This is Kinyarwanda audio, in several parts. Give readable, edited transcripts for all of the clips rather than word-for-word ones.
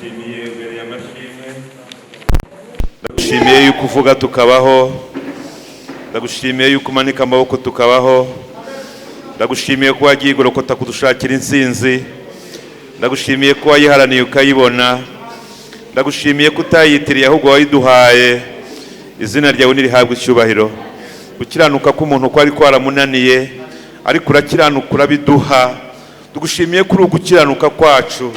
ndagushimiye mbere y'amashimwe, ndagushimiye yuko uvuga tukabaho, ndagushimiye yuko umanika amaboko tukabaho, ndagushimiye ko wagiye igorokota kudushakira intsinzi, ndagushimiye ko wayiharaniye ukayibona, ndagushimiye ko utayitiriye ahubwo wayiduhaye. Izina ryawe nirihabwe icyubahiro. Gukiranuka k'umuntu ko ari kwaramunaniye, ariko urakiranuka urabiduha. Tugushimiye kuri ugukiranuka kwacu,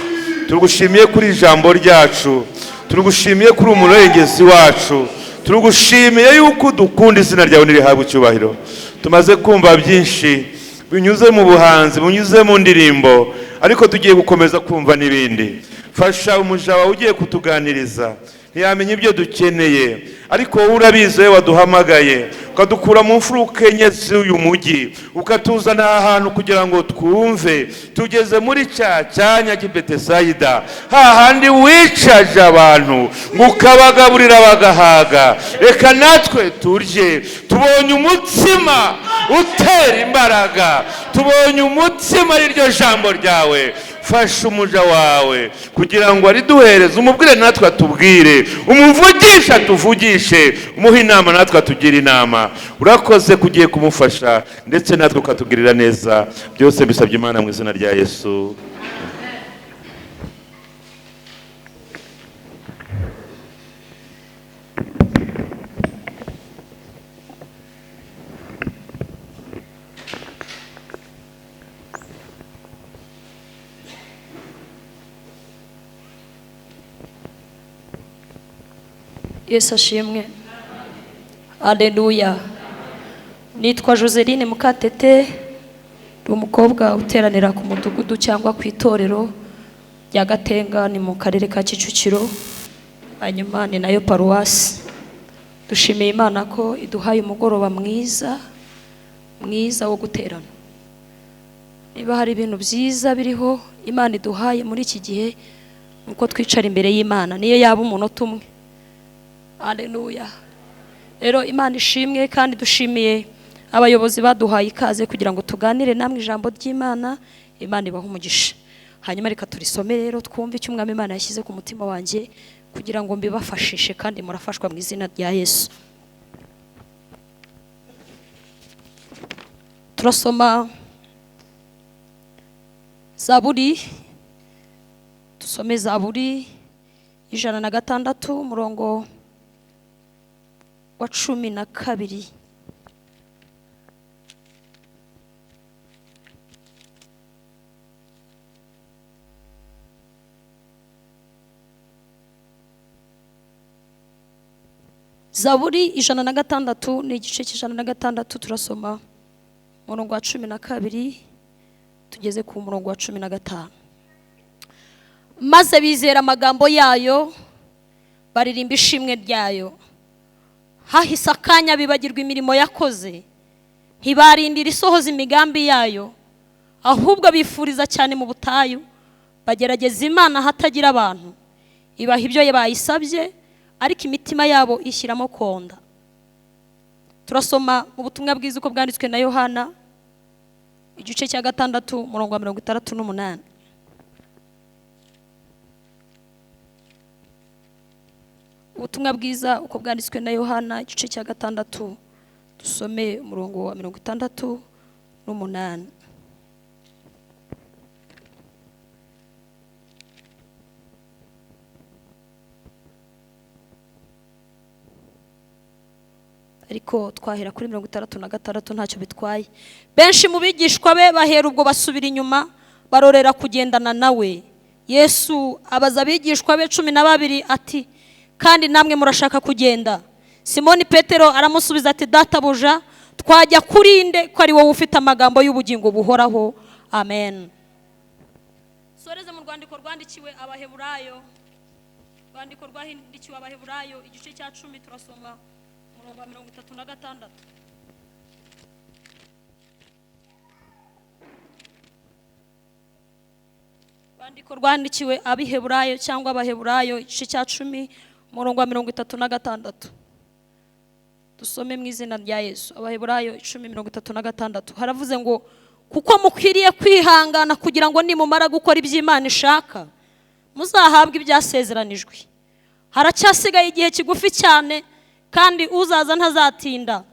tugushimiye kuri ijambo ryacu, tugushimiye kuri umurengezi wacu, tugushimiye yuko dukunda. Izina ryawe nirihabwe icyubahiro. Tumaze kumva byinshi binyuze mu buhanzi, binyuze mu ndirimbo, ariko tugiye gukomeza kumva n'ibindi. Fasha umuja wawe ugiye kutuganiriza, ntiyamenye ibyo dukeneye, ariko wowe urabizi, wowe waduhamagaye ukadukura mu mfuruka enye z'uyu mujyi, ukatuzana ahantu kugira ngo twumve. Tugeze muri cya cyanya cy'Ibetesayida, hahandi wicaje abantu ngo ukabagaburira bagahaga. Reka natwe turye. Tubonye umutsima utera imbaraga, tubonye umutsima ariryo jambo ryawe. Fasha umuja wawe kugira ngo ariduhereze, umubwire natwe atubwire, umuvugisha tuvugishe, umuhe inama natwe atugire inama. Urakoze kugiye kumufasha, ndetse natwe ukatugirira neza. Byose bisabye Imana mu izina rya Yesu. Yesu ashimwe. Haleluya. Nitwa Jolselyne Mukatete, umukobwa uteranira ku mudugudu cyangwa ku itorero rya Gatenga, ni mu karere ka Kicukiro, hanyuma ni nayo paruwasi. Dushimiye Imana ko iduhaye umugoroba mwiza wo guterana. Niba hari ibintu byiza biriho Imana iduhaye muri iki gihe, nuko twicara imbere y'Imana, niyo yaba umunota umwe. Haleluya. Rero Imana ishimwe, kandi dushimiye abayobozi baduhaye ikaze kugira ngo tuganire namwe ijambo ry'Imana. Imana ibaha umugisha. Hanyuma reka turisome rero, twumve icyo Umwami Imana yashyize ku mutima wanjye kugira ngo mbibafashishe, kandi murafashwa mu izina rya Yesu. Turasoma Zaburi, dusome Zaburi 106 umurongo wa 12. Zaburi 106 ni igice cy'106, turasoma umurongo wa 12 tugeze ku murongo wa 15. Maze bizera amagambo yayo, baririmba ishimwe ryayo. Hahise akanya bibagirwa imirimo yakoze, ntibarindira isohoza imigambi yayo, ahubwo bifuriza cyane mu butayu. Bagerageza Imana hatagira abantu, ibaha ibyo bayisabye, ariko imitima yabo ishyiramo konda. Turasoma mu butumwa bwiza uko bwanditswe na Yohana, igice cya 6 umurongo wa 68. Ubutumwa bwiza uko bwanditswe na Yohana, igice cya 6, dusome umurongo wa 68. Ariko twahera kuri 66 ntacyo bitwaye. Benshi mu bigishwa be bahera ubwo basubira inyuma, barorera kugendana nawe. Yesu abaza abigishwa be 12 ati, kandi namwe murashaka kugenda? Simoni Petero aramusubiza ati, Databuja, twajya kurinde ko ari wowe ufite amagambo y'ubugingo buhoraho. Amen. Soreze mu rwandiko rwandikiwe Abaheburayo, rwandiko rwandikiwe Abaheburayo igice cya 10, turasoma umurongo wa 36. Rwandiko rwandikiwe Abiheburayo cyangwa Abaheburayo igice cya 10 umurongo wa 36. Dusome mu izina rya Yesu. Abaheburayo 10:36 haravuze ngo, kuko mukwiriye kwihangana kugira ngo nimumara gukora iby'Imana ishaka, muzahabwe ibyasezeranijwe. Haracyasigaye igihe kigufi cyane kandi uzaza ntazatinda,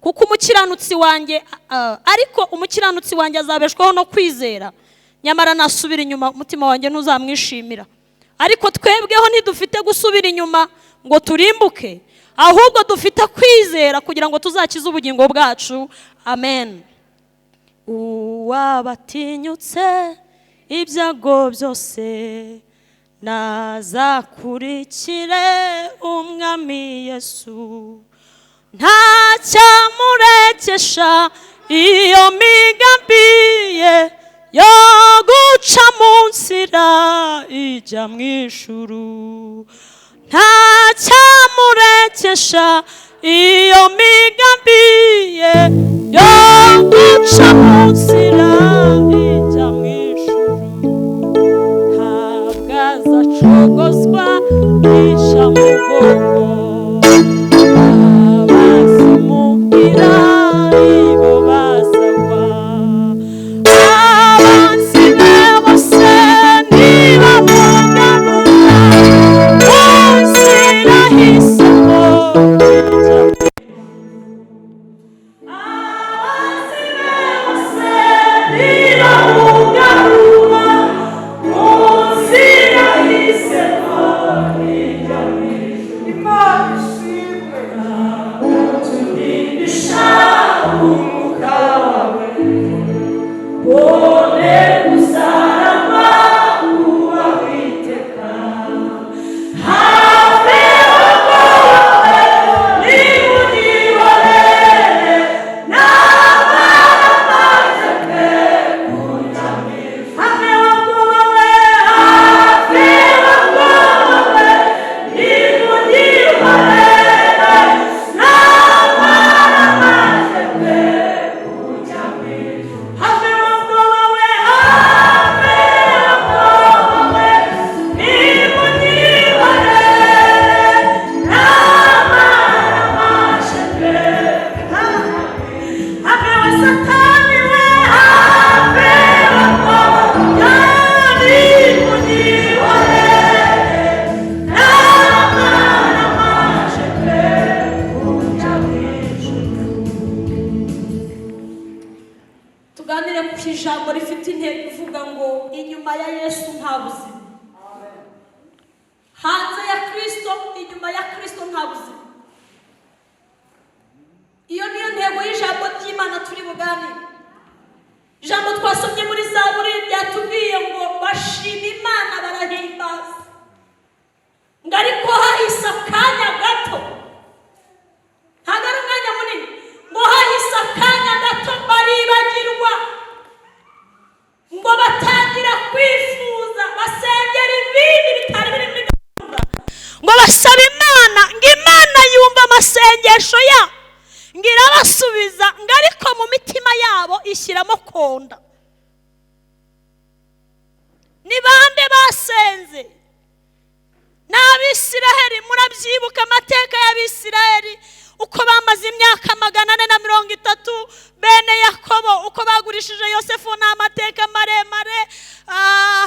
kuko umukiranutsi wanjye ariko umukiranutsi wanjye azabeshwaho no kwizera, nyamara nasubira inyuma umutima wanjye ntuzamwishimira. Ariko twebweho ntidufite gusubira inyuma ngo turimbuke, ahubwo dufite kwizera kugira ngo tuzakize ubugingo bwacu. Amen. Uwabatinyutse ibyago byose nazakurikire umwami Yesu, ntacyamurekesha iyo migambi ye yo guca mu nzira ijya mu ijuru, ntacyamurekesha iyo migambi ye yo guca mu nzira ijya mu ijuru, ntabwo azacogozwa yica mu bwonko, abazimubwira ibo bazagwa, abanzi be bose nibamugarura mu nzira hisemo ijya. Abanzi be bose nibamugarura mu nzira hisemo ijya. Imana ishimwe utundisha umwuka wawe, wone uzarama uba witeka, have wawe nimunihorere, n'abaramajeke kujya mu ijuru. Have wawe nimunihorere, n'abaramajeke kujya mu ijuru. Have wawe nimunihorere, n'abaramajeke. Have Satani we have nimunihorere, n'abaramajeke kujya mu ijuru. Tuganire ku ijambo rifite intego ivuga ngo inyuma ya Yesu nta buzima. Hanze ya Kristo, inyuma ya Kristo nta buzima. Iyo niyo ntego y'ijambo ry'Imana turi buganire. Ijambo twasomye muri Zaburi ryatubwiye ngo bashima Imana barahimbaza, ngo ariko hahise akanya gato, ntabwo ari umwanya munini, ngo hahise akanya gato baribagirwa, ngo batangira kwifuza basengera ibindi bitari biri muri gahunda, ngo basaba Imana, ngo Imana yumva amasengesho yabo, ngo irabasubiza, ngo ariko mu mitima yabo ishyiramo konda. Ni bande basenze? Ni Abisiraheli. Murabyibuka amateka y'Abisiraheli uko bamaze imyaka 430, bene Yakobo uko bagurishije Yosefu, ni amateka maremare.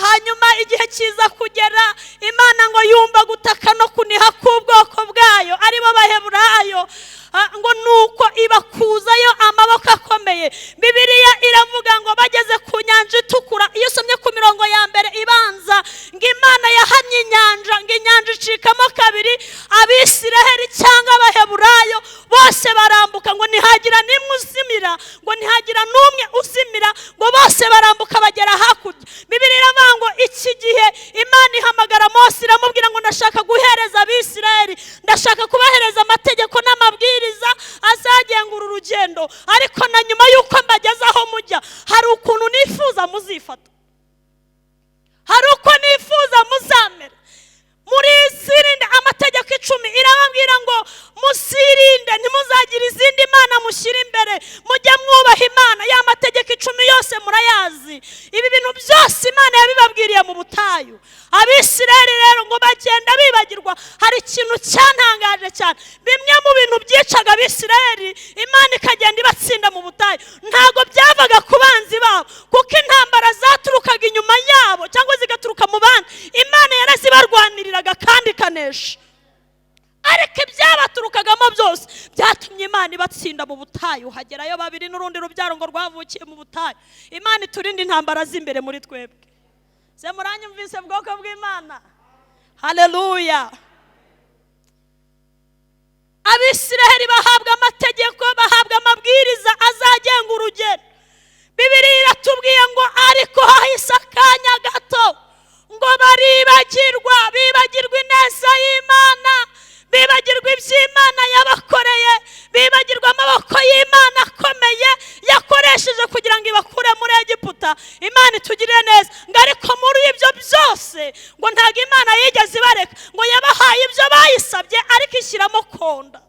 Hanyuma igihe kiza kugera, Imana ngo yumva gutaka no kuniha k'ubwoko bwayo aribo Baheburayo, ngo nuko ibakuzayo amaboko akomeye. Bibiliya iravuga ngo bageze ku nyanja itukura, iyo usomye ku mirongo ya mbere ibanza, ngo Imana yahamye inyanja, ngo inyanja icikamo kabiri, Abisiraheli cyangwa Abaheburayo bose barambuka, ngo ntihagira n'imwe uzimira, ngo ntihagira n'umwe uzimira, ngo bose barambuka bagera hakurya. Bibiliya iravuga ngo iki gihe Imana ihamagara Mose iramubwira ngo ndashaka guhereza Abisiraheli, ndashaka kubahereza amategeko n'amabwiriza azagenga uru rugendo, ariko na nyuma y'uko mbageze aho mujya, hari ukuntu nifuza muzifata, hari uko nifuza muzamera. Murizirinde amategeko 10, irababwira ngo musirinde, ntimuzagire izindi mana mushyira imbere, mujye mwubaha Imana. Ya mategeko 10 yose murayazi. Ibi bintu byose Imana yabibabwiriye mu butayu. Abisirayeli abisirayeli rero ngo bagenda bibagirwa. Hari ikintu cyantangaje cyane, bimwe mu bintu byicaga abisirayeli Imana ikagenda ibatsinda mu butayu, ntago byavaga ku banzi babo, kuko intambara zaturukaga inyuma yabo cyangwa zigaturuka mu bandi, Imana yarazibarwaniriraga kandi ikanesha. Ariko ibyabaturukagamo byose byatumye Imana ibatsinda mu butayu, hagerayo babiri n'urundi rubyaro ngo rwavukiye mu butayu. Imana iturinde intambara z'imbere muri twebwe. Se muranyumvise bwoko bw'Imana? Haleluya. Abisirayeli bahabwa amategeko, bahabwa amabwiriza azagenga urugendo. Bibiliya iratubwiye ngo ariko hahise akanya gato ngo bibagirwa ineza y'Imana, bibagirwa iby'Imana yabakoreye, bibagirwa amaboko y'Imana akomeye yakoresheje kugira ngo ibakure muri Egiputa. Imana itugirire neza. Ngo ariko muri ibyo byose ngo ntago Imana yigeze ibareka, ngo yabahaye ibyo bayisabye ariko ishyiramo konda.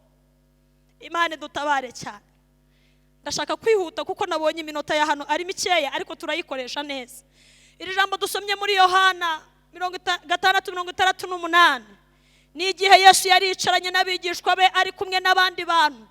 Imana idutabare cyane. Ndashaka kwihuta kuko nabonye iminota ya hano ari mikeya, ariko turayikoresha neza. Iri jambo dusomye muri Yohana 6:68 ni igihe Yesu yari yicaranye n'abigishwa be ari kumwe n'abandi bantu,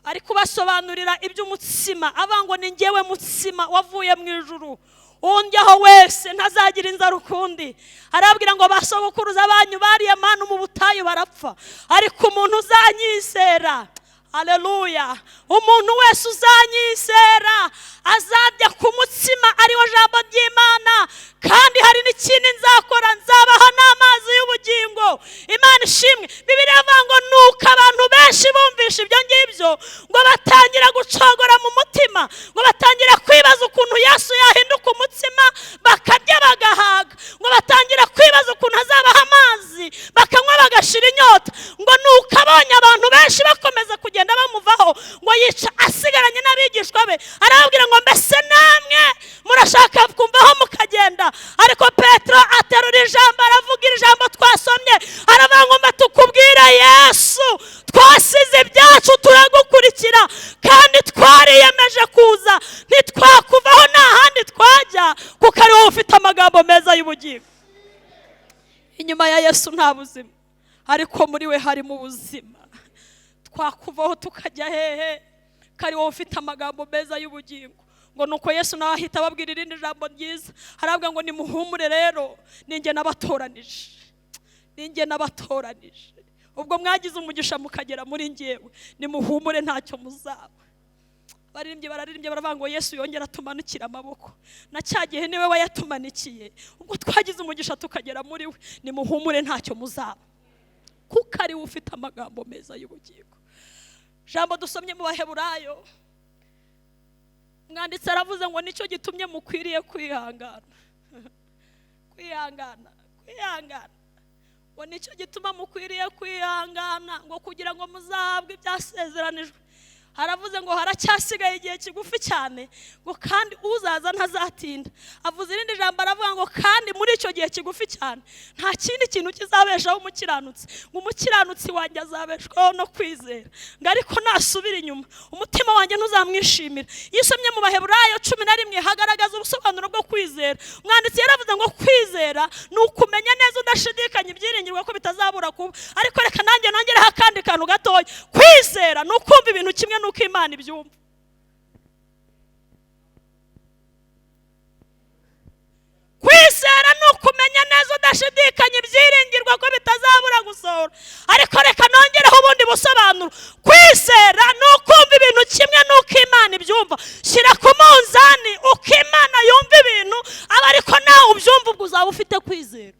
ari kubasobanurira iby'umutsima, abango ni ngewe mutsima wavuye mu ijuru, unjyaho wese ntazagira inzara ukundi. Arabwira ngo basogokuruza banyu bariye manu mu butayu barapfa, ariko umuntu uzanyizera, haleluya, umuntu wese uzanyizera azarya ku mutsima ariwo jambo ry'Imana, kandi hari n'ikindi nzakora, nzabaha n'amazi y'ubugingo. Imana ishimwe. Bibiliya ivuga ngo nuko abantu benshi bumvisha ibyo ngibyo ngo batangira gucogora mu mutima, ngo batangira kwibaza ukuntu Yesu yahinduka umutsima bakarya bagahaga, ngo batangira kwibaza ukuntu azabaha amazi bakanywa bagashira inyota. Ngo nuko abonye abantu benshi bakomeza kugenda bamuvaho, ngo yica asigaranye n'abigishwa be, arababwira ngo mbese namwe murashaka kumvaho mukagenda? Ariko Petero aterura ijambo, aravuga iri jambo twasomye, aravuga ngo tukubwira Yesu, twasize ibyacu turagukurikira, kandi twariyemeje kuza, ntitwakuvaho nta handi twajya, kuko ari wowe ufite amagambo meza y'ubugingo. Inyuma ya Yesu nta buzima, ariko muri we harimo ubuzima. Twakuvaho tukajya hehe? Kari wowe ufite amagambo meza y'ubugingo. Ngo nuko Yesu nawe ahita ababwira irindi jambo ryiza, harabwa ngo nimuhumure rero, ninjye nabatoranije, ninjye nabatoranije. Ubwo mwagize umugisha mukagera muri njyewe, nimuhumure ntacyo muzaba. Baririmbye baravuga ngo Yesu yongera tumanukira amaboko, na cya gihe niwe wayatumanikiye. Ubwo twagize umugisha tukagera muri we, nimuhumure ntacyo muzaba, kuko ari we ufite amagambo meza y'ubugingo. Jambo dusomye mu Baheburayo, mwanditse aravuze ngo nicyo gitumye mukwiriye kwihangana. Kwihangana ngo nicyo gituma mukwiriye kwihangana, ngo kugira ngo muzahabwe ibyasezeranijwe. Haravuze ngo haracyasigaye igihe kigufi cyane, ngo kandi uzaza ntazatinda. Avuze irindi jambo aravuga ngo kandi muri icyo gihe kigufi cyane nta kindi kintu kizabeshaho umukiranutsi, ngo umukiranutsi wanjye azabeshwaho no kwizera. Ngo ariko nasubira inyuma umutima wanjye ntuzamwishimira. Iyo usomye mu Baheburayo 11 hagaragaza ubusobanuro bwo kwizera. Mwanditsi yaravuze ngo kwizera ni ukumenya neza udashidikanya ibyiringirwa ko bitazabura kuba. Ariko reka nanjye nongereho akandi kantu gatoya, kwizera ni ukumva ibintu kimwe nuko Imana ibyumva. Kwizera ni ukumenya neza udashidikanya ibyiringirwa ko bitazabura gusohora. Ariko reka nongereho ubundi busobanuro, kwizera ni ukumva ibintu kimwe nuko Imana ibyumva. Shyira ku munzani uko Imana yumva ibintu, aba ariko nawe ubyumva, ubwo uzaba ufite kwizera.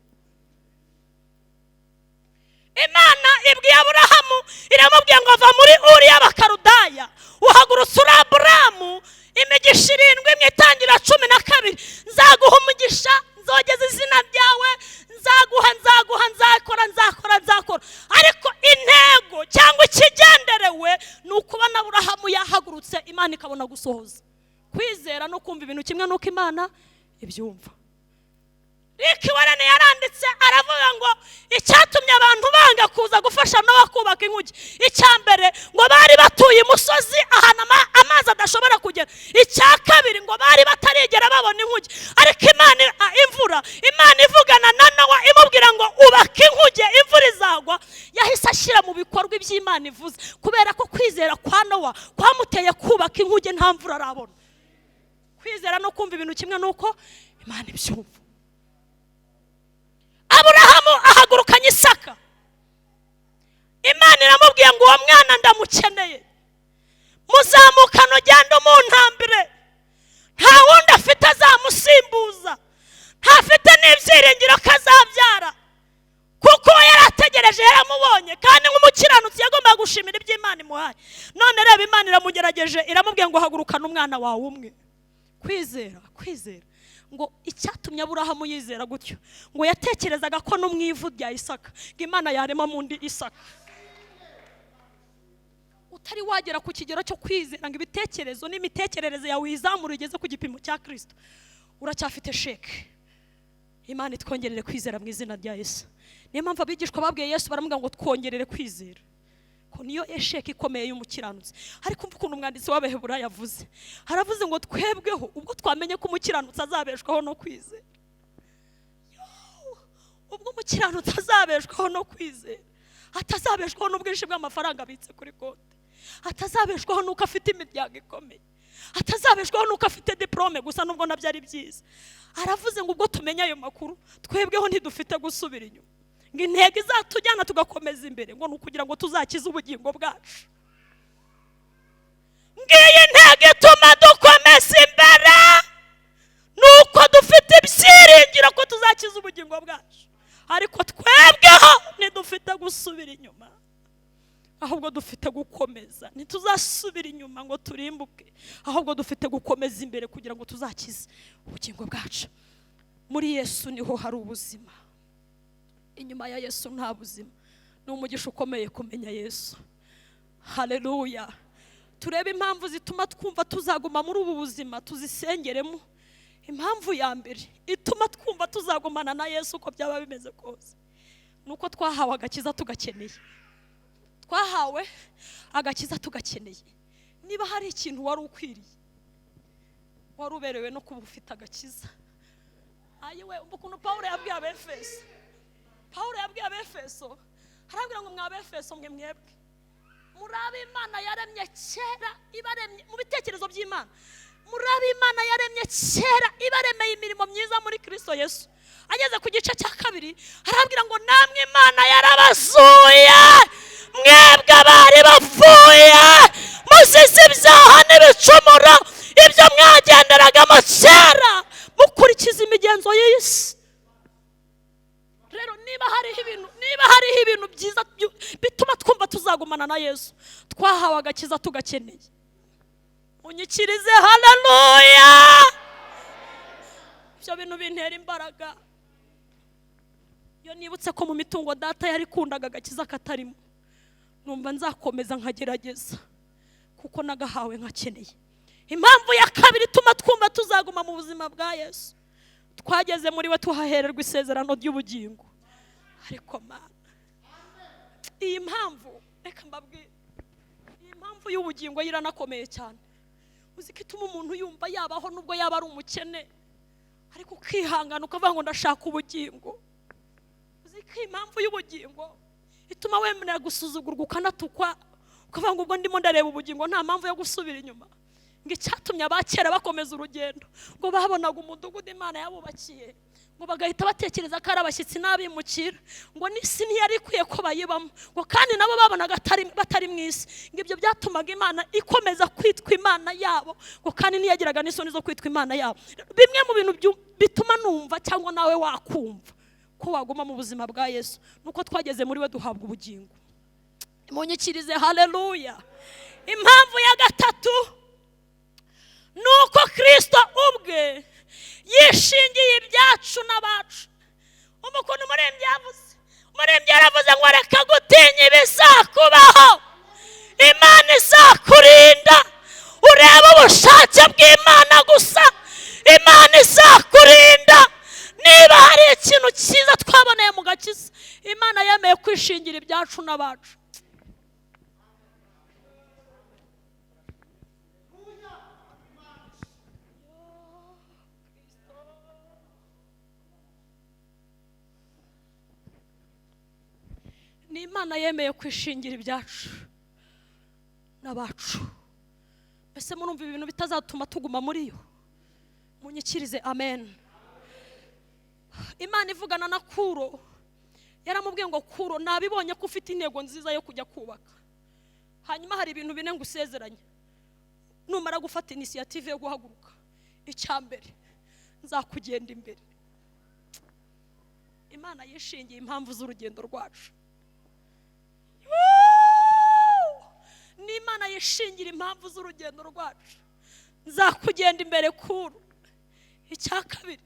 Imana ibwiye Aburahamu, iramubwiye ngo ava muri Uri y'Abakarudaya uhagurutse uri Aburahamu, imigisha 7 mu Itangira 12, nzaguha umugisha, nzogeza izina ryawe, nzakora. Ariko intego cyangwa ikigenderewe ni ukubona Aburahamu yahagurutse, Imana ikabona gusohoza. Kwizera no kumva ibintu kimwe nuko Imana ibyumva. Warane yaranditse aravuga ngo icyatumye abantu banga kuza gufasha no kubaka inkugi, icyambere ngo bari batuye umusozi ahantu amazi adashobora kugera, icyakabiri ngo bari batarigera babona inkugi. Ariko Imana imvura, Imana ivugana na Nowa imubwira yahise ashyira mu bikorwa iby'Imana ivuze, kubera ko kwizera kwa Nowa kwamuteye kubaka inkuge nta mvura arabona. Kwizera no kumva ibintu kimwe nuko Imana ibyumva. Aburahamu ahagurukanye Isaka, Imana iramubwiye ngo uwo mwana ndamukeneye, muzamukana ugenda umuntambire, nta wundi afite azamusimbuza, ntafite n'ibyiringiro ko azabyara, kuko yarategereje yaramubonye, kandi nk'umukiranutsi yagombaga gushimira iby'Imana imuhaye. None reba, Imana iramugerageje, iramubwiye ngo hagurukana umwana wawe umwe. Kwizera ngo icyatumye Aburahamu yizera gutyo, ngo yatekerezaga ko no mu ivu rya Isaka ngo Imana yarema mu ndi Isaka. Utari wagera ku kigero cyo kwizera ngo ibitekerezo n'imitekerereze yawe izamura igeze ku gipimo cya Kristo, uracyafite sheke. Imana itwongerere kwizera mu izina rya Yesu. Niyo mpamvu abigishwa babwiye Yesu baramubwira ngo twongerere kwizera, ko niyo esheke ikomeye y'umukiranutsi. Ariko umva ukuntu umwanditsi w'Abaheburayo yavuze, haravuze ngo twebweho ubwo twamenye ko umukiranutsi azabeshwaho no kwizera. Ubwo umukiranutsi azabeshwaho no kwizera, atazabeshwaho n'ubwinshi bw'amafaranga abitse kuri konti, atazabeshwaho nuko afite imiryango ikomeye, atazabeshwaho nuko afite diplome gusa nubwo nabyo ari byiza. Aravuze ngo ubwo tumenya ayo makuru, twebweho ntidufite gusubira inyuma, ngo intego izatujyana tugakomeza imbere ngo nukugira ngo tuzakize ubugingo bwacu. Ngiye intego ituma dukomeza imbere, nuko dufite ibyiringiro ko tuzakiza ubugingo bwacu. Ariko twebweho ntidufite gusubira inyuma, ahubwo dufite gukomeza. Ntituzasubira inyuma ngo turimbuke, ahubwo dufite gukomeza imbere kugira ngo tuzakize ubugingo bwacu. Muri Yesu niho hari ubuzima, inyuma ya Yesu nta buzima. Ni umugisha ukomeye kumenya Yesu. Haleluya. Turebe impamvu zituma twumva tuzaguma muri ubu buzima, tuzisengeremo. Impamvu ya mbere ituma twumva tuzagumana na Yesu uko byaba bimeze kose, nuko twahawe agakiza tugakeneye. Twahawe agakiza tugakeneye. Niba hari ikintu wari ukwiriye, wari uberewe no kuba ufite agakiza. Ayiwe, ukuntu Pawulo yabwiye Abefeso, harabwira ngo mw'Abefeso mwe mwebwe murabe Imana yaremye kera, ibaremye mu bitekerezo by'Imana. Murabe Imana yaremye kera, ibaremeye imirimo myiza muri Kristo Yesu. Ageze ku gice cya kabiri harabwira ngo namwe Imana yarabasuye, mwebwe abari bapfuye muzize ibyaha n'ibicumuro ibyo mwagenderagamo kera mukurikiza imigenzo y'isi. Rero niba hariho ibintu byiza bituma twumva tuzagumana na Yesu, twahawe agakiza tugakeneye. Unyikirize haleluya. Ibyo bintu bintera imbaraga. Iyo nibutse ko mu mitungo data yari kundaga agakiza katarimo, numva nzakomeza nkagerageza kuko nagahawe nkakeneye. Impamvu ya kabiri ituma twumva tuzaguma mu buzima bwa Yesu, twageze muri we tuhahererwa isezerano ry'ubugingo. Ariko Mana, iyi mpamvu reka mbabwire, iyi mpamvu y'ubugingo iranakomeye cyane. Uzi ko ituma umuntu yumva yabaho nubwo yaba ari umukene, ariko ukihangana ukavuga ngo ndashaka ubugingo. Uzi ko impamvu y'ubugingo ituma wemera gusuzugurwa ukanatukwa, ukavuga ngo ubwo ndimo ndareba ubugingo nta mpamvu yo gusubira inyuma. Ngo icyatumye abakera bakomeza urugendo, ngo babonaga umudugudu Imana yabubakiye, ngo bagahita batekereza ko ari abashyitsi n'abimukira, ngo n'isi ntiyari ikwiye ko bayibamo, ngo kandi nabo babonaga batari mu isi. Ngo ibyo byatumaga Imana ikomeza kwitwa Imana yabo, ngo kandi ntiyagiraga n'isoni zo kwitwa Imana yabo. Bimwe mu bintu bituma numva cyangwa nawe wakumva ko waguma mu buzima bwa Yesu, nuko twageze muri we duhabwa ubugingo. Munyikirize haleluya. Impamvu ya gatatu nuko Kristo ubwe yishingiye ibyacu n'abacu. Umukuntu umurembyi yaravuze ngo reka gutinya ibizakubaho, Imana izakurinda. Ureba ubushake bw'Imana gusa, Imana izakurinda. Niba hari ikintu cyiza twaboneye mu gakiza, Imana yemeye kwishingira ibyacu n'abacu. ni Imana yemeye kwishingira ibyacu n'abacu. Mbese murumva ibintu bitazatuma tuguma muri yo? Munyikirize amen. Imana ivugana na Kuro, yaramubwiye ngo Kuro, nabibonye ko ufite intego nziza yo kujya kubaka, hanyuma hari ibintu bine ngusezeranya. Numara gufata initiative yo guhaguruka, icyambere nzakugenda imbere. Imana yishingiye impamvu z'urugendo rwacu. Ni Imana yishingira impamvu z'urugendo rwacu. Nzakugenda imbere Kuro. Icya kabiri,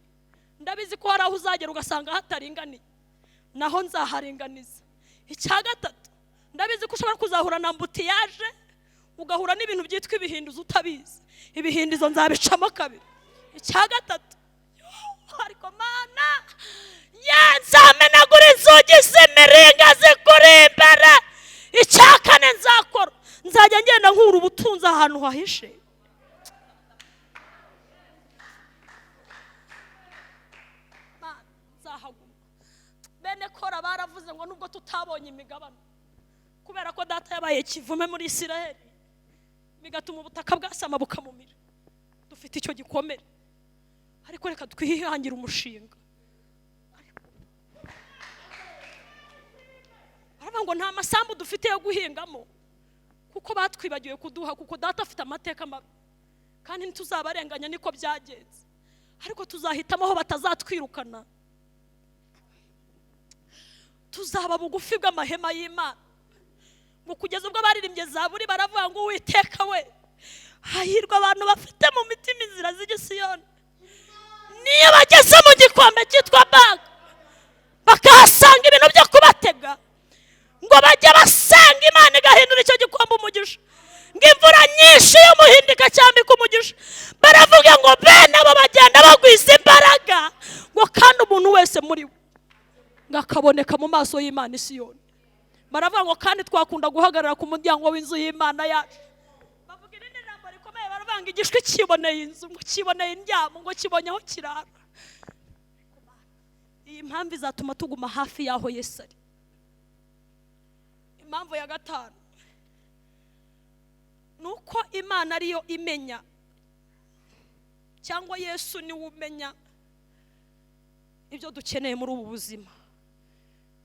ndabizi ko hari aho uzagera ugasanga hataringaniye, naho nzaharinganiza. Icya gatatu, ndabizi ko ushobora kuzahura na mbutiyaje, ugahura n'ibintu byitwa ibihinduzo utabizi. Ibihinduzo nzabicamo kabiri. Icya gatatu, ariko Mana, nzamenagura inzugi z'imiringa zikurembera. Icya kane nzakora, nzajya ngenda nkura ubutunzi ahantu hahishe. Bene Kora baravuze ngo nubwo tutabonye imigabane, kubera ko data yabaye kivume muri Isiraheli, bigatuma ubutaka bwasama bukamumira, dufite icyo gikomere. Ariko reka twihangira umushinga. Baravuga ngo nta masambu dufite yo guhingamo, kuko batwibagiwe kuduha, kuko data afite amateka mabi kandi ntituzabarenganya. Niko byagenze, ariko tuzahitamo aho batazatwirukana. Tuzaba bugufi bw'amahema y'Imana. Ngo kugeza ubwo baririmbye Zaburi baravuga ngo Uwiteka we, hahirwa abantu bafite mu mitima inzira z'Igisiyoni. Niyo bageze mu gikombe cyitwa Baga, bakahasanga ibintu byo kubatega, ngo bajye basenga Imana igahindura icyo gikombe umugisha, ngo imvura nyinshi y'umuhindika cyambika umugisha. Baravuga ngo bene abo bagenda bagwiza imbaraga, ngo kandi umuntu wese muri we ngakaboneka mu maso y'Imana Isiyoni. Baravuga ngo kandi twakunda guhagarara ku muryango w'inzu y'Imana yacu. Bavuga irindi jambo rikomeye, baravuga ngo igishwi kiboneye inzu, ngo kiboneye indyamo, ngo kibonye aho kirara. Iyi mpamvu izatuma tuguma hafi y'aho Yesu ari. Impamvu ya gatanu, nuko Imana ariyo imenya, cyangwa Yesu niwe umenya ibyo dukeneye muri ubu buzima,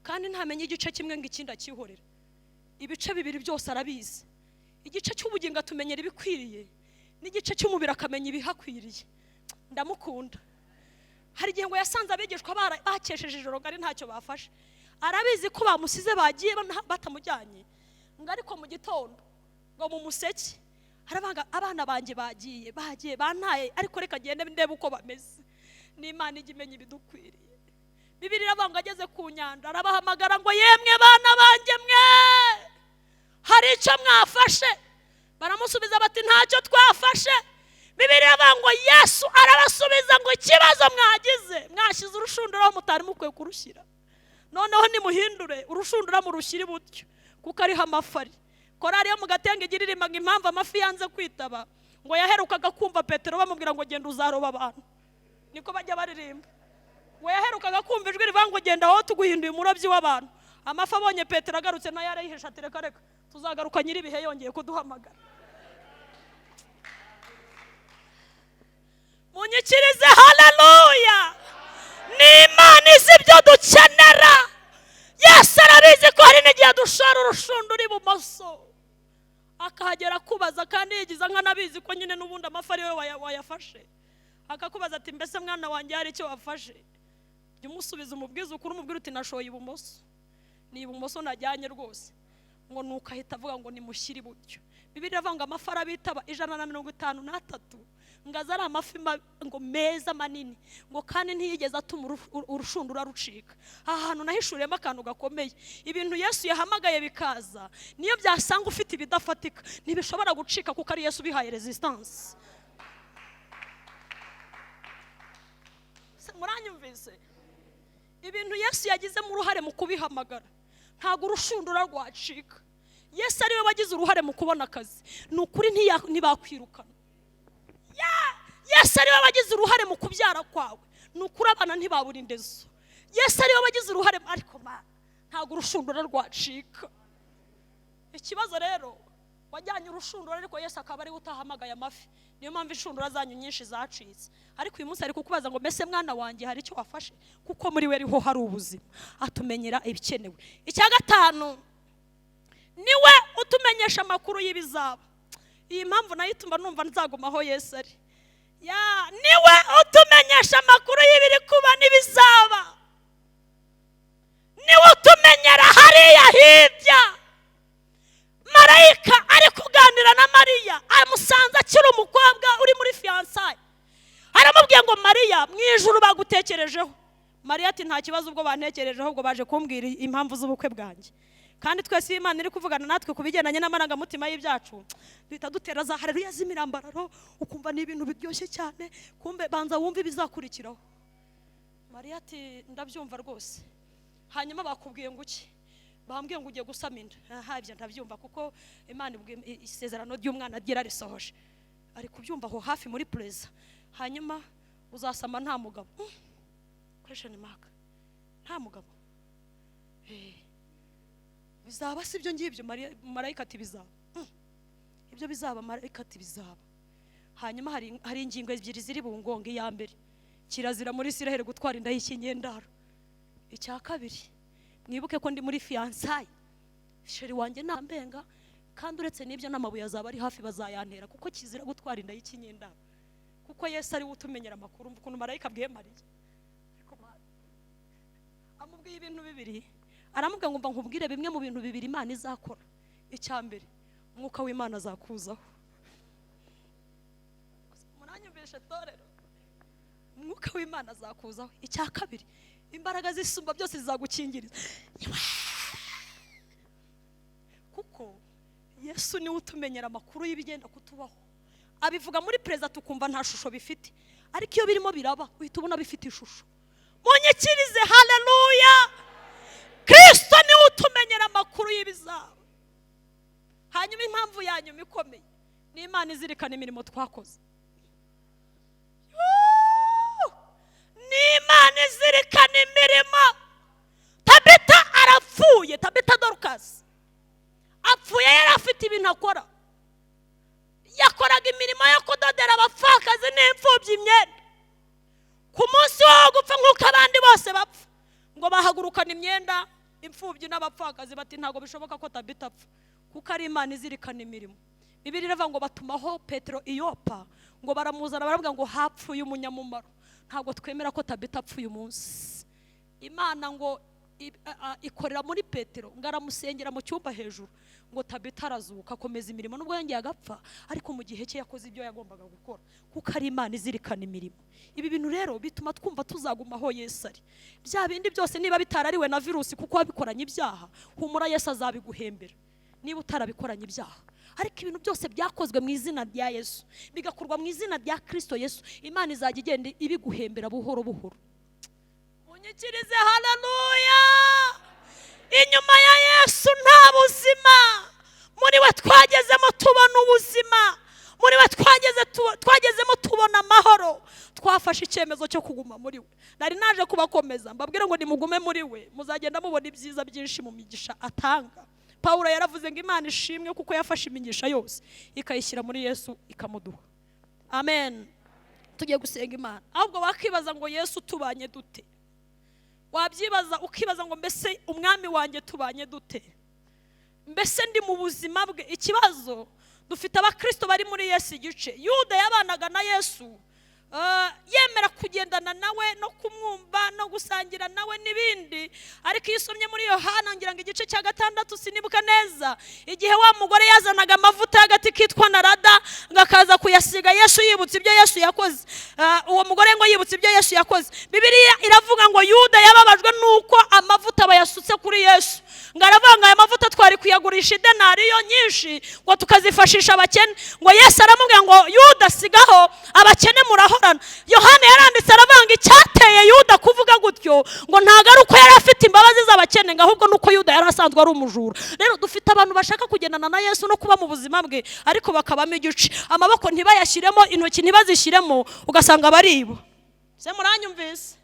kandi ntamenye igice kimwe ngo ikindi akihorera. Ibice bibiri byose arabizi. Igice cy'ubugingo atumenyera ibikwiriye, n'igice cy'umubiri akamenya ibihakwiriye. Ndamukunda. Hari igihe ngo yasanze abigishwa bakesheje ijoro ngari ntacyo bafashe, arabizi ko bamusize bagiye batamujyanye, ngo ariko mu gitondo ngo mu museke harabanga abana banjye bagiye bantaye, ariko reka ngende ndebe uko bameze. N'Imana ijya imenya ibidukwiriye. Bibiliya iravuga ngo ageze ku nyanja arabahamagara ngo yemwe bana banjye mwe, hari icyo mwafashe? Baramusubiza bati ntacyo twafashe. Bibiliya iravuga ngo Yesu arabasubiza ngo ikibazo mwagize, mwashyize urushundura aho mutari mukwiye kurushyira, noneho nimuhindure urushundura murushyire iburyo, kuko ariho amafi ari. Korari yo mu Gatenga igiririmba ngo impamvu amafi yanze kwitaba, ngo yaherukaga kumva Petero bamubwira ngo genda uzaroba abantu. Niko bajya baririmba. We yaherukaga kumva ijwi rivuga ngo genda aho tuguhinduye umurobyi w'abantu. Amafi abonye Petero agarutse nayo arayihisha ati reka reka tuzagaruka nyiribihe yongeye kuduhamagara. Munyikirize haleluya. Ni Imana izi ibyo dukenera. Yesu arabizi ko hari n'igihe dushora urushundura ibumoso, akahagera kubaza kandi yigiza nk'anabizi ko nyine n'ubundi amafi ari we wayafashe. Akakubaza ati mbese mwana wanjye hari icyo wafashe? Jya umusubiza umubwiza ukuri, umubwira uti nashoye ibumoso, ni ibumoso najyanye rwose. Ngo nuko ahita avuga ngo nimushyire iburyo. Bibiliya iravuga ngo amafi arabitaba 153, ngo azari amafi ngo meza manini, ngo kandi ntiyigeze atuma urushundura rucika. Aha hantu nahishuriyemo akantu gakomeye. Ibintu Yesu yahamagaye bikaza, niyo byasanga ufite ibidafatika ntibishobora gucika, kuko ari Yesu bihaye resistance. Muranyumvise? Ibintu Yesu yagizemo uruhare mu kubihamagara, ntago urushundura rwacika. Yesu ariwe wagize uruhare mu kubona akazi, ni ukuri ntibakwirukana. Yesu ariwe wagize uruhare mu kubyara kwawe, ni ukuri abana ntibabura indezo. Yesu ariwe wagize uruhare. Ariko ntabwo urushundura rwacika. Ikibazo rero wajyanye urushundura ariko Yesu akaba ari utahamagaye amafi, niyo mpamvu inshundura zanyu nyinshi zacitse. Ariko uyu munsi ari kukubaza ngo mbese mwana wanjye hari icyo wafashe, kuko muri we ariho hari ubuzima, atumenyera ibikenewe. Icya gatanu, niwe utumenyesha amakuru y'ibizaba. Iyi mpamvu nayo ituma numva nzagumaho Yesu ari. Niwe utumenyesha amakuru y'ibiri kuba n'ibizaba. Niwe utumenyera hariya hirya. Marayika ari kuganira na Mariya, amusanze akiri umukobwa uri muri fiançailles. Aramubwiye ngo Mariya, mu ijuru bagutekerejeho. Mariya ati nta kibazo ubwo bantekerejeho, ahubwo baje kumbwira impamvu z'ubukwe bwanjye. Kandi twese Imana iri kuvugana natwe kubigendanye n'amarangamutima y'ibyacu, duhita dutera za haleluya z'imirambararo, ukumva ni ibintu biryoshye cyane, kumbe banza wumve ibizakurikiraho. Mariya ati ndabyumva rwose. Hanyuma bakubwiye ngo iki? Bambwiye ngo ugiye gusama inda. Ibyo ndabyumva kuko Imana isezerano ry'umwana agira risohoje. Ari kubyumva aho hafi muri preza. Hanyuma uzasama nta mugabo. Question mark. Nta mugabo. Bizaba si byo ngibyo. Marayika ati bizaba. Ibyo bizaba Marayika ati bizaba. Hanyuma hari ingingo ebyiri ziri bungonge. Ya mbere, kirazira muri Isiraheli gutwara inda y'ikinyendaro. Icya kabiri, mwibuke ko ndi muri fiançailles, sheri wanjye nambenga, kandi uretse n'ibyo n'amabuye azaba ari hafi bazayantera, kuko kizira gutwara inda y'ikinyendaro. Kuko Yesu ari utumenyera amakuru. Ukuntu Marayika abwiye Mariya, amubwiye ibintu bibiri. Aramubwira ngo mva nkubwire bimwe mu bintu bibiri Imana izakora. Icya mbere, umwuka w'Imana azakuzaho. Muranyumvishe torero? Umwuka w'Imana azakuzaho. Icya kabiri, imbaraga z'isumba byose zizagukingiriza. Kuko Yesu niwe utumenyera amakuru y'ibigenda kutubaho. Abivuga muri preza tukumva nta shusho bifite, ariko iyo birimo biraba uhita ubona bifite ishusho. Munyikirize haleluya. Kristo niwe utumenyera amakuru y'ibizaba. Hanyuma impamvu yanyuma ikomeye ni Imana izirikana imirimo twakoze. Ni Imana izirikana imirimo. Tabita arapfuye, Tabita Dorcas apfuye, yari afite ibintu akora. Yakoraga imirimo yo kudodera abapfakazi n'imfubyi imyenda. Ku munsi wo gupfa nk'uko abandi bose bapfa, ngo bahagurukana imyenda imfubyi n'abapfakazi, bati ntago bishoboka ko Tabita apfa, kuko ari Imana izirikana imirimo. Bibiliya iravuga ngo batumaho Petero i Yopa, ngo baramuzana baravuga ngo hapfuye umunyamumaro. Ntabwo twemera ko Tabita apfuye umunsi. Imana ngo ikorera muri Petero, ngo aramusengera mu cyumba hejuru, ngo Tabita arazuka akomeza imirimo, nubwo yongeye agapfa, ariko mu gihe cye yakoze ibyo yagombaga gukora, kuko ari Imana izirikana imirimo. Ibi bintu rero bituma twumva tuzagumaho Yesu ari. Bya bindi byose niba bitarariwe na virusi kuko wabikoranye ibyaha, humura Yesu azabiguhembera niba utarabikoranye ibyaha. Ariko ibintu byose byakozwe mu izina rya Yesu, bigakorwa mu izina rya Kristo Yesu, Imana izajya igenda ibiguhembera buhoro buhoro. Munyikirize haleluya. Inyuma ya Yesu nta buzima. Muri we twagezemo tubona ubuzima. Muri we twagezemo tubona amahoro. Twafashe icyemezo cyo kuguma muri we. Nari naje kubakomeza mbabwira ngo nimugume muri we, muzagenda mubona ibyiza byinshi mu migisha atanga. Paulo yaravuze ngo Imana ishimwe kuko yafashe imigisha yose ikayishyira muri Yesu ikamuduha. Amen. Tugiye gusenga Imana. Ahubwo wakibaza ngo Yesu tubanye dute? Wabyibaza ukibaza ngo mbese umwami wanjye tubanye dute? Mbese ndi mu buzima bwe? Ikibazo dufite abakristo bari muri Yesu igice. Yuda yabanaga na Yesu, yemera kugendana nawe no kumwumva no gusangira nawe n'ibindi, ariko iyo usomye muri Yohana ngira ngo igice cya 6 sinibuka neza, igihe wa mugore yazanaga amavuta y'agati kitwa narada ngakaza kuyasiga Yesu yibutse ibyo Yesu yakoze, uwo mugore ngo yibutse ibyo Yesu yakoze. Bibiliya iravuga ngo Yuda yababajwe nuko amavuta bayasutse kuri Yesu, ngaravuga ngo aya mavuta twari kuyagurisha idenariyo nyinshi ngo tukazifashisha abakene, ngo Yesu aramubwira ngo Yuda sigaho abakene murahorana. Yohana yaranditse aravuga ngo icyateye Yuda kuvuga gutyo ngo ntago ari uko yari afite imbabazi z'abakene, ngo ahubwo nuko Yuda yari asanzwe ari umujura. Rero dufite abantu bashaka kugendana na Yesu no kuba mu buzima bwe, ariko bakabamo igice, amaboko ntibayashyiremo, intoki ntibazishyiremo, ugasanga baribo. Se muranyumvise?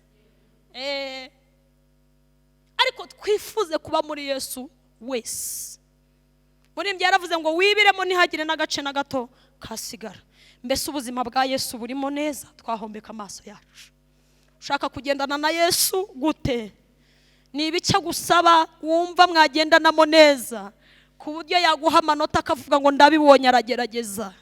ariko twifuze kuba muri Yesu wese. Muri ibyo yaravuze ngo wibiremo ntihagire n'agace na gato kasigara. Mbese ubuzima bwa Yesu burimo neza? Twahombeka amaso yacu. Ushaka kugendana na Yesu gute? Ni ibice gusaba wumva mwagendanamo neza ku buryo yaguha amanota akavuga ngo ndabibonye aragerageza.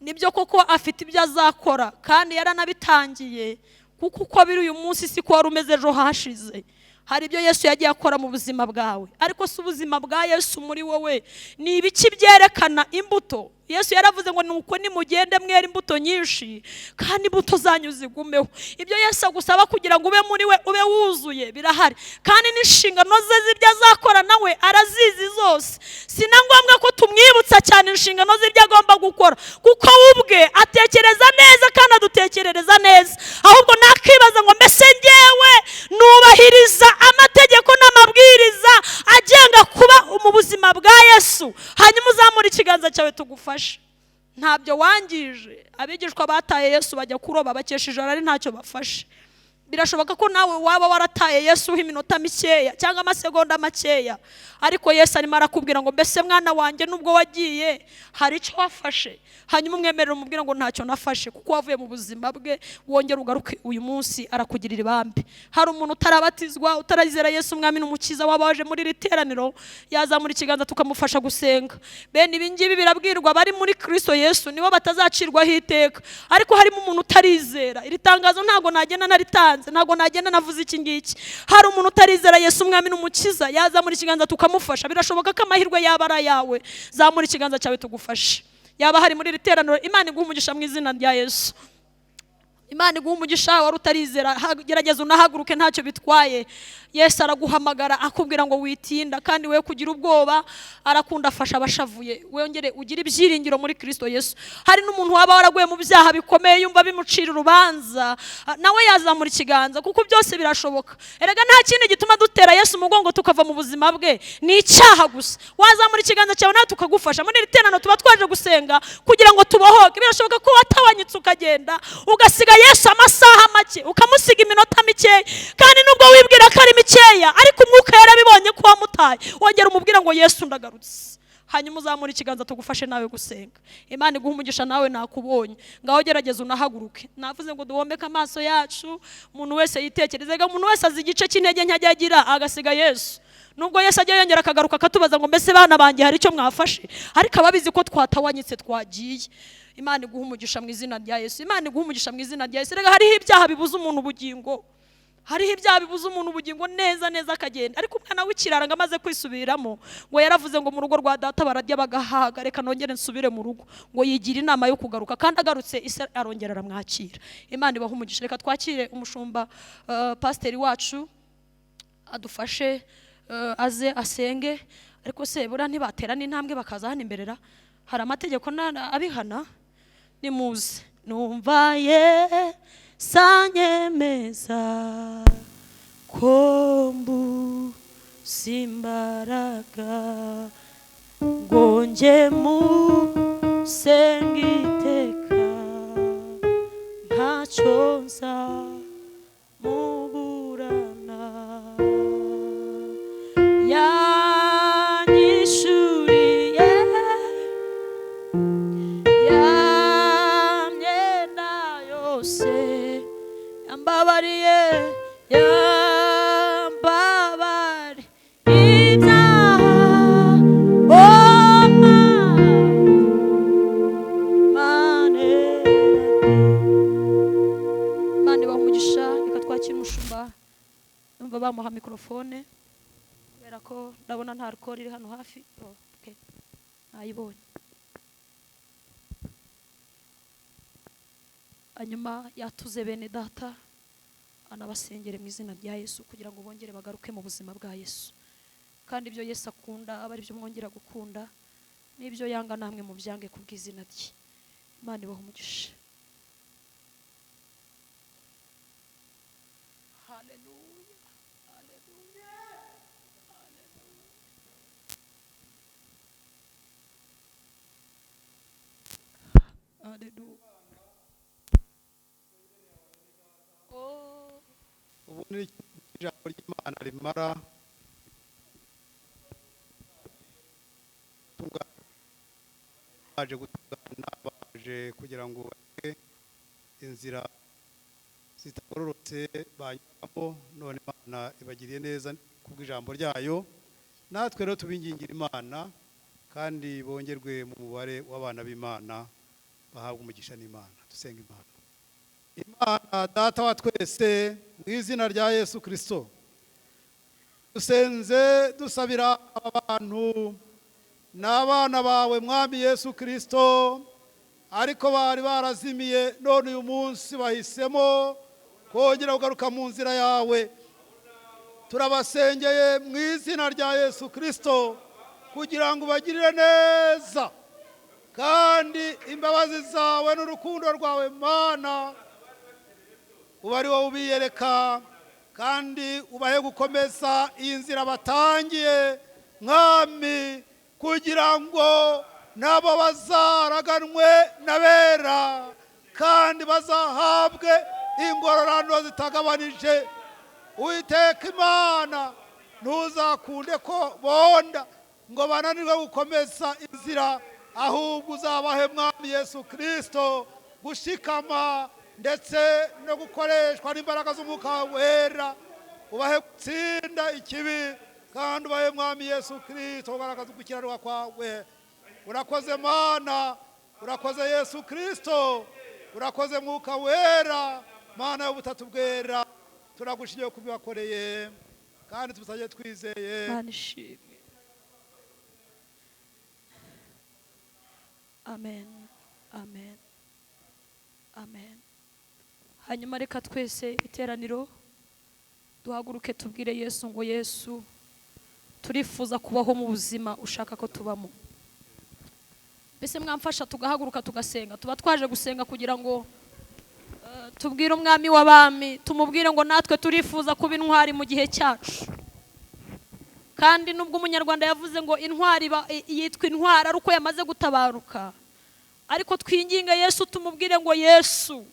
Nibyo koko afite ibyo azakora kandi yaranabitangiye, kuko uko biri uyu munsi siko wari umeze ejo hashize. Hari ibyo Yesu yagiye akora mu buzima bwawe, ariko si ubuzima bwa Yesu muri wowe. Ni ibiki byerekana imbuto. Yesu yaravuze ngo nuko nimugende mwera imbuto nyinshi kandi imbuto zanyu zigumeho. Ibyo Yesu agusaba kugira ngo ube muri we, ube wuzuye, birahari. Kandi n'inshingano ze z'ibyo azakora nawe arazizi zose. Si na ngombwa ko tumwibutsa cyane inshingano z'ibyo agomba gukora, kuko ubwe atekereza neza kandi adutekerereza neza. Ahubwo nakibaza ngo mbese njyewe nubahiriza amategeko n'amabwiriza agenga kuba mu buzima bwa Yesu? Hanyuma uzamura ikiganza cyawe tugufashe. Ntabyo wangije. Abigishwa bataye Yesu bajya kuroba bakesheje ari ntacyo bafashe. Birashoboka ko nawe waba warataye Yesu iminota mikeya cyangwa amasegonda makeya, ariko Yesu arimo arakubwira ngo mbese mwana wanjye nubwo wagiye hari icyo wafashe. Hanyuma umwemerera umubwira ngo ntacyo nafashe, kuko wavuye mu buzima bwe, wongera ugaruke uyu munsi arakugirira ibambe. Hari umuntu utarabatizwa, utarazera Yesu umwami n'umukiza, wabaje muri riteraniro, yazamura ikiganza tukamufasha gusenga. Bene ibi ngibi birabwirwa bari muri Kristo Yesu, nibo batazacirwaho iteka. Ariko harimo umuntu utarizera. Iri tangazo ntago nagenda naritanze, ntago nagenda navuze iki ngiki. Hari umuntu utarizera Yesu umwami n'umukiza, yazamura ikiganza tukamufasha. Birashoboka ko amahirwe yaba ari ayawe. Zamura ikiganza cyawe tugufashe. Yaba hari muri riteraniro, Imana iguha umugisha mu izina rya Yesu. Imana iguha umugisha. Wari utarizera, gerageza unahaguruke, ntacyo bitwaye. Yesu araguhamagara akubwira ngo witinda kandi we kugira ubwoba. Arakunda afasha abashavuye. Wongere ugire ibyiringiro muri Kristo Yesu. Hari n'umuntu waba waraguye mu byaha bikomeye yumva bimucira urubanza, nawe yazamura ikiganza, kuko byose birashoboka. Erega nta kindi gituma dutera Yesu umugongo tukava mu buzima bwe, ni icyaha gusa. Wazamura ikiganza cyawe nawe tukagufasha. Muri riterano tuba twaje gusenga kugira ngo tubohoke. Birashoboka ko watawanyitse ukagenda ugasiga Yesu amasaha make, ukamusiga iminota mikeya, kandi nubwo wibwira ko ari mikeya, ariko umwuka yarabibonye ko wamutaye. Wongera umubwira ngo Yesu ndagarutse. Hanyuma uzamura ikiganza tugufashe nawe gusenga. Imana iguha umugisha, nawe nakubonye. Ngaho gerageza unahaguruke. Navuze ngo duhombeke amaso yacu, umuntu wese yitekereze. Umuntu wese azi igice cy'intege nke agira agasiga Yesu. Nubwo Yesu ajya yongera akagaruka akatubaza ngo mbese bana banjye hari icyo mwafashe, ariko ababizi ko twatawanyitse twagiye. Imana iguha umugisha mu izina rya Yesu. Imana iguha umugisha mu izina rya Yesu. Rega hariho ibyaha bibuza umuntu ubugingo. Hariho ibyaha bibuza umuntu ubugingo neza neza akagenda. Ariko umwana w'ikirara ngo amaze kwisubiramo, ngo yaravuze ngo mu rugo rwa data bararya bagahaga, reka nongere nsubire mu rugo. Ngo yigira inama yo kugaruka, kandi agarutse ise arongera aramwakira. Imana ibaha umugisha. Reka twakire umushumba pasiteri wacu adufashe, aze asenge. Ariko se bura ntibatera n'intambwe bakaza hano imberera? Hari amategeko abihana? Nimuze. Numva sanyemeza ko mbusimbaraga ngo nge musenga iteka, ntacyo nza muburana. Yanyishuriye yambabariye, yambabari ibyaha. Oh Mane, Mane baha umugisha. Reka twakire umushumba, numva bamuha mikrofone kubera ko ndabona nta alcohol iri hano hafi. Okay, nayibonye. Hanyuma yatuze bene data anabasengere mu izina rya Yesu kugira ngo bongere bagaruke mu buzima bwa Yesu. Kandi ibyo Yesu akunda aba ari byo mwongera gukunda, n'ibyo yanga namwe mu byange ku bw'izina rye. Imana ibaha umugisha. Haleluya, haleluya, haleluya, haleluya. Ubu ni ijambo ry'Imana. imana rimara baje gutungana, baje kugira ngo bake inzira zitagororotse banyuramo, none Imana ibagiriye neza kubw'ijambo ryayo. Natwe rero tubingingira Imana kandi bongerwe mu mubare w'abana b'Imana bahabwa umugisha n'Imana. Dusenga Imana. Imana data wa twese, mu izina rya Yesu Kristo, dusenze dusabira abantu n'abana bawe mwami Yesu Kristo, ariko bari barazimiye, none uyu munsi bahisemo kongera kugaruka mu nzira yawe. Turabasengeye mu izina rya Yesu Kristo kugira ngo bagirire neza, kandi imbabazi zawe n'urukundo rwawe Mana uba ari wowe ubiyereka, kandi ubahe gukomeza iyi nzira batangiye mwami, kugira ngo nabo bazaraganwe n'abera kandi bazahabwe ingororano zitagabanije. Uwiteka Imana, ntuzakunde ko bonda ngo bananirwe gukomeza inzira, ahubwo uzabahe mwami Yesu Kristo gushikama ndetse no gukoreshwa n'imbaraga z'umwuka wera. Ubahe gutsinda ikibi, kandi ubahe mwami Yesu Kristo kugaragaza gukiranirwa kwawe. Urakoze Mana, urakoze Yesu Kristo, urakoze mwuka wera, Mana y'ubutatu bwera. Turagushimiye kubibakoreye kandi tubisabye twizeye. Mana ishimwe. Amen, amen, amen. Hanyuma reka twese iteraniro duhaguruke tubwire Yesu ngo Yesu, turifuza kubaho mu buzima ushaka ko tubamo. Mbese mwamfasha tugahaguruka tugasenga. Tuba twaje gusenga kugira ngo tubwire umwami w'abami, tumubwire ngo natwe turifuza kuba intwari mu gihe cyacu. Kandi nubwo umunyarwanda yavuze ngo intwari yitwa intwari ari uko yamaze gutabaruka, ariko twinginga Yesu tumubwire ngo Yesu,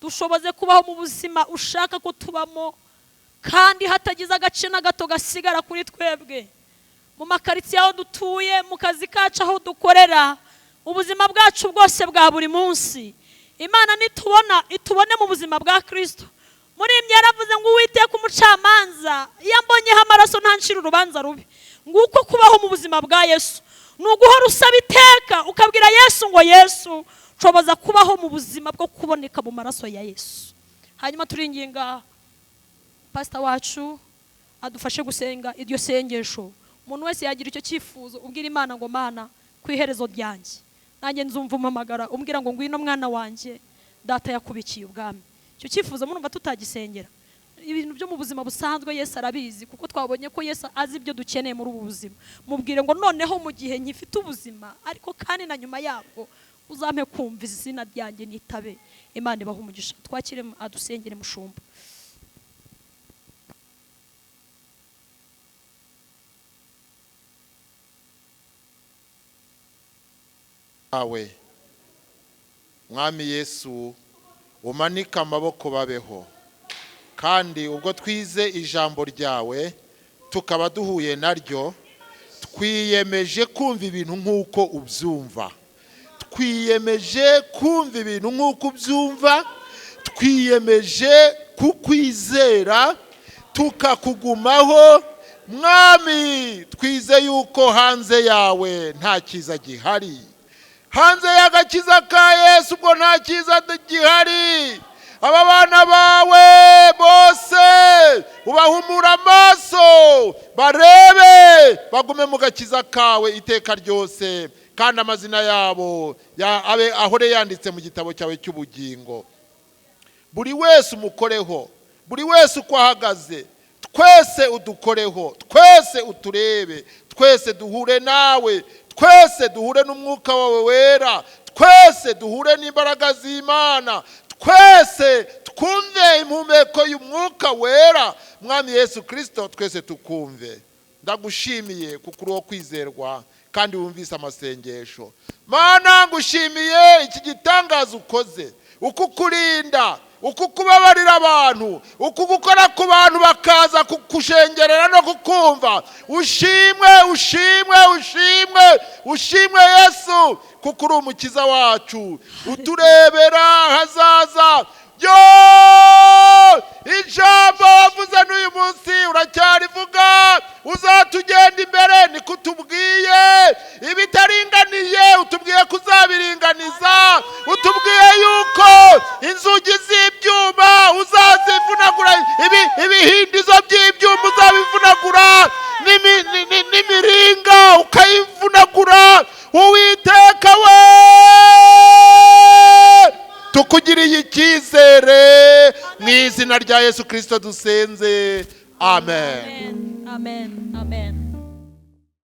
dushoboze kubaho mu buzima ushaka ko tubamo, kandi hatagize agace na gato gasigara kuri twebwe. Mu makaritsiye aho dutuye, mu kazi kacu aho dukorera, ubuzima bwacu bwose bwa buri munsi, Imana nitubona itubone mu buzima bwa Kristo. Muri imwe yaravuze ngo Uwiteka umucamanza, iyo ambonyeho amaraso ntancira urubanza rubi. Nguko kubaho mu buzima bwa Yesu, nuguhora usaba iteka ukabwira Yesu ngo Yesu, nshoboza kubaho mu buzima bwo kuboneka mu maraso ya Yesu. Hanyuma turinginga pastor wacu adufashe gusenga iryo sengesho. Umuntu wese yagira icyo cyifuzo, ubwira Imana ngo Mana, ku iherezo ryanjye nanjye nzumva umamagara umbwira ngo ngwino mwana wanjye, data yakubikiye ubwami. Icyo cyifuzo murumva tutagisengera. Ibintu byo mu buzima busanzwe Yesu arabizi, kuko twabonye ko Yesu azi ibyo dukeneye muri ubu buzima. Mubwire ngo noneho mu gihe nyifite ubuzima, ariko kandi na nyuma yabwo uzampe kumva izina ryanjye nitabe. Imana ibahe umugisha. Twakire adusengere mushumba. awe mwami Yesu, umanika amaboko babeho, kandi ubwo twize ijambo ryawe tukaba duhuye naryo, twiyemeje kumva ibintu nk'uko ubyumva, twiyemeje kumva ibintu nk'uko ubyumva, twiyemeje kukwizera tukakugumaho mwami. Twize yuko hanze yawe nta cyiza gihari, hanze y'agakiza ka Yesu ubwo nta cyiza gihari. Aba bana bawe bose ubahumura amaso, barebe bagume mu gakiza kawe iteka ryose, kandi amazina yabo abe ahore yanditse mu gitabo cyawe cy'ubugingo. Buri wese umukoreho, buri wese uko ahagaze, twese udukoreho, twese uturebe, twese duhure nawe, twese duhure n'umwuka wawe wera, twese duhure n'imbaraga z'Imana, twese twumve impumeko y'umwuka wera. Mwami Yesu Kristo, twese tukumve. Ndagushimiye kuko uri kwizerwa kandi wumvise amasengesho. Mana ngushimiye iki gitangaza ukoze, uko ukurinda uku kubabarira abantu, uku gukora ku bantu bakaza kushengerera no kukumva. Ushimwe, ushimwe, ushimwe, ushimwe Yesu, kuko uri umukiza wacu, uturebera hazaza. Yo, ijambo wavuze n'uyu munsi uracyarivuga, uzatugenda imbere, niko utubwiye. Ibitaringaniye utubwiye kuzabiringaniza, utubwiye yuko inzugi z'ibyuma uzazivunagura, ibihindizo by'ibyuma uzabivunagura, n'imiringa ukayivunagura. Uwiteka we, tukugiriye icyizere mu izina rya Yesu Kristo dusenze, amen. Amen. Amen.